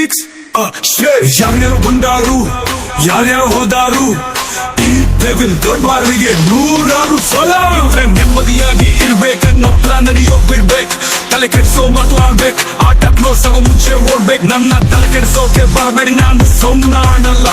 Fix ಯಾರ್ಯಾರು ಬಂದಾರು ಯಾರ್ಯಾರು ಹೋದಾರು ಈ ಲೆವೆಲ್ ದೊಡ್ಡವರಿಗೆ ನೂರಾರು ಸಲ ನೆಮ್ಮದಿಯಾಗಿ ಇರ್ಬೇಕನ್ನೋ ಪ್ಲಾನ್ ನಡೆಯೋಗ್ಬಿಡ್ಬೇಕು. ತಲೆ ಕೆಡಿಸೋ ಮಾತಾಡ್ಬೇಕು, ಆಟ ಕ್ಲೋಸ್ ಆಗೋ ಮುಂಚೆ ಓಡ್ಬೇಕು. ನನ್ನ ತಲೆ ಕೆಡಿಸೋಕೆ ಬರಬೇಡಿ, ನಾನು ಸೋಮ್ನಾಡಲ್ಲ.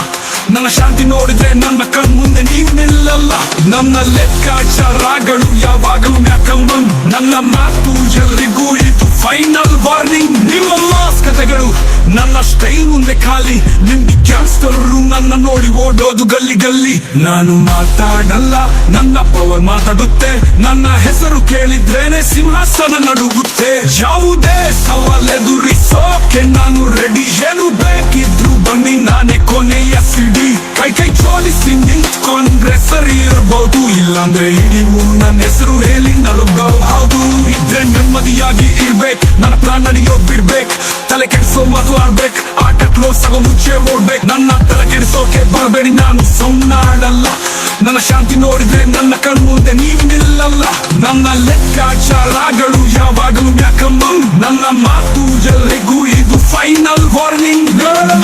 ನನ್ನ ಶಾಂತಿ ನೋಡಿದ್ರೆ ನನ್ನ ಕಣ್ ಮುಂದೆ ನೀವು ನಿಲ್ಲಲ್ಲ. ನನ್ನ ಲೆಕ್ಕಾಚಾರಗಳು ಯಾವಾಗಲೂ ಮ್ಯಾಕಂಬನ್. ನನ್ನ ಮಾತು ಎಲ್ರಿಗೂ ಇದು ಫೈನಲ್ ವಾರ್ನಿಂಗ್. ನಿಮ್ಮ ಮಾಸ್ ಕಥೆಗಳು ನನ್ನ ಸ್ಟೈಲ್ ಮುಂದೆ ಖಾಲಿ. ನಿಮ್ಗೆ ಗ್ಯಾಂಗ್ಸ್ಟರ್ರು ನನ್ನ ನೋಡಿ ಓಡೋದು ಗಲ್ಲಿ ಗಲ್ಲಿ. ನಾನು ಮಾತಾಡಲ್ಲ, ನನ್ನ ಪವರ್ ಮಾತಾಡುತ್ತೆ. ನನ್ನ ಹೆಸರು ಕೇಳಿದ್ರೇನೆ ಸಿಂಹಾಸನ ನಡುಗುತ್ತೆ. ಯಾವುದೇ ಸವಾಲ್ ಎದುರಿಸೋಕೆ ನಾನು ರೆಡಿ. ಏನು ಬೇಕಿದ್ರು ಬನ್ನಿ, ನಾನೇ ಕೊನೆಯ ಸಿಡಿ. ಕೈ ಜೋಡಿಸಿ ನಿಂತ್ಕೊಂಡ್ರೆ ಸರಿ ಇರ್ಬೋದು, ಇಲ್ಲಾಂದ್ರೆ ಇಡೀ ನನ್ನ ಹೆಸರು ಹೇಳಿ ನಡುಗಬಹುದು. ಇದ್ರೆ ನೆಮ್ಮದಿಯಾಗಿ ಇರ್ಬೇಕು, ನನ್ನ ಪ್ಲಾನ್ ನಡೆಯೋಗ್ ಬಿಡ್ಬೇಕು. ತಲೆ ಕೆಡಿಸೋ ಮಾತಾಡ್ಬೇಕು, ಆಟ ಕ್ಲೋಸ್ ಆಗೋ ಮುಂಚೆ ಓಡ್ಬೇಕು. ನನ್ನ ತಲೆ ಕೆಡಿಸೋಕೆ ಬರಬೇಡಿ, ನಾನು ಸೊನ್ನಾಡಲ್ಲ. ನನ್ನ ಶಾಂತಿ ನೋಡಿದ್ರೆ ನನ್ನ ಕಣ್ ಮುಂದೆ ನೀವು ನಿಲ್ಲಲ್ಲ. ನನ್ನ ಲೆಕ್ಕಾಚಾರಗಳು ಯಾವಾಗಲೂ ಯಾಕಂಬಂ. ನನ್ನ ಮಾತು ಎಲ್ರಿಗೂ ಇದು ಫೈನಲ್ ವಾರ್ನಿಂಗ್.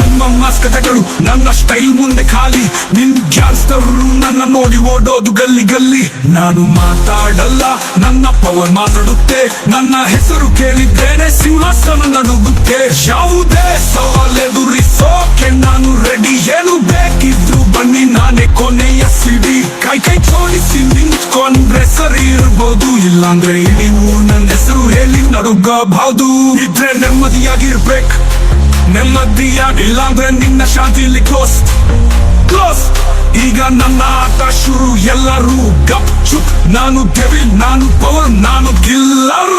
ನಿಮ್ಮ ಮಾಸ್ ಕಥೆಗಳು ನನ್ನ ಸ್ಟೈಲ್ ಮುಂದೆ ಖಾಲಿ. ನಿಮ್ ಗ್ಯಾಂಗ್ಸ್ಟರ್ರು ನನ್ನ ನೋಡಿ ಓಡೋದು ಗಲ್ಲಿ ಗಲ್ಲಿ. ನಾನು ಮಾತಾಡಲ್ಲ, ನನ್ನ ಪವರ್ ಮಾತಾಡುತ್ತೆ. ನನ್ನ ಹೆಸರು ಕೇಳಿದ್ದೇನೆ ಸಿಂಹಾಸನ ನಡುಗುತ್ತೆ. ಯಾವುದೇ ಸವಾಲ್ ಎದುರಿಸೋಕೆ ನಾನು ರೆಡಿ. ಏನು ಬೇಕಿದ್ರು ಬನ್ನಿ, ನಾನೇ ಕೊನೆಯ ಸಿಡಿ. ಕೈ ಜೋಡಿಸಿ ನಿಂತ್ಕೊಂಡ್ರೆ ಸರಿ ಇರ್ಬೋದು, ಇಲ್ಲಾಂದ್ರೆ ಇಡೀ ನನ್ನ ಹೆಸರು ಹೇಳಿ ನಡುಗಬಹುದು. ಇದ್ರೆ ನೆಮ್ಮದಿಯಾಗಿರ್ಬೇಕು, ನೆಮ್ಮದಿಯಾಗಿಲ್ಲಾಂದ್ರೆ ನಿನ್ನ ಶಾಂತಿಲಿ ಕ್ಲೋಸ್ ಕ್ಲೋಸ್. ಈಗ ನನ್ನ ಆಟ ಶುರು, ಎಲ್ಲರೂ ಗಪ್ ಚುಪ್. ನಾನು ಡೆವಿಲ್, ನಾನು ಪವರ್, ನಾನು ಗಿಲ್ಲರ್.